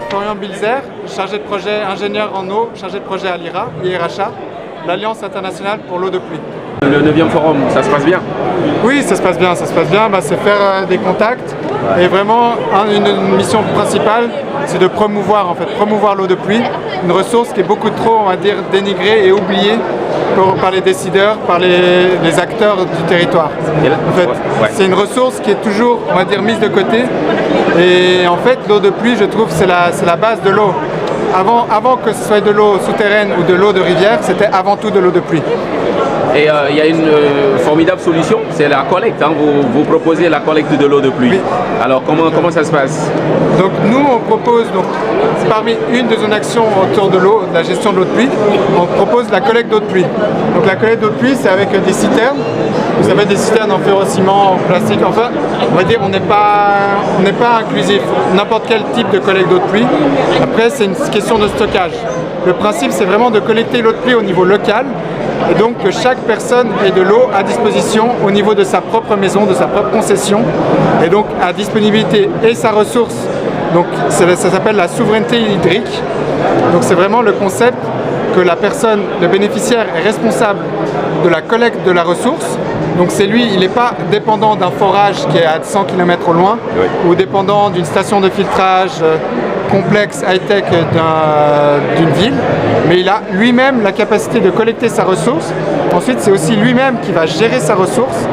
Florian Bilzer, chargé de projet ingénieur en eau, chargé de projet à l'IRA, IRHA, l'Alliance internationale pour l'eau de pluie. Le 9e forum, ça se passe bien? Oui, ça se passe bien, c'est faire des contacts. Et vraiment, une mission principale, c'est de promouvoir l'eau de pluie, une ressource qui est beaucoup trop, on va dire, dénigrée et oubliée par les décideurs, par les acteurs du territoire. En fait, c'est une ressource qui est toujours, on va dire, mise de côté. Et en fait, l'eau de pluie, je trouve, c'est la base de l'eau. Avant que ce soit de l'eau souterraine ou de l'eau de rivière, c'était avant tout de l'eau de pluie. Et il y a une formidable solution, c'est la collecte. Hein. Vous proposez la collecte de l'eau de pluie. Oui. Alors comment ça se passe? Donc nous on propose, parmi une de nos actions autour de l'eau, de la gestion de l'eau de pluie, on propose la collecte d'eau de pluie. Donc la collecte d'eau de pluie, c'est avec des citernes. Vous savez, des citernes en ferrociment, en plastique. Enfin, on va dire on n'est pas inclusif. N'importe quel type de collecte d'eau de pluie. Après, c'est une question de stockage. Le principe, c'est vraiment de collecter l'eau de pluie au niveau local. Et donc que chaque personne ait de l'eau à disposition au niveau de sa propre maison, de sa propre concession, et donc à disponibilité et sa ressource. Donc ça s'appelle la souveraineté hydrique. Donc c'est vraiment le concept que la personne, le bénéficiaire est responsable de la collecte de la ressource. Donc c'est lui, il n'est pas dépendant d'un forage qui est à 100 km au loin, ou dépendant d'une station de filtrage complexe, high-tech d'une ville, mais il a lui-même la capacité de collecter sa ressource. Ensuite, c'est aussi lui-même qui va gérer sa ressource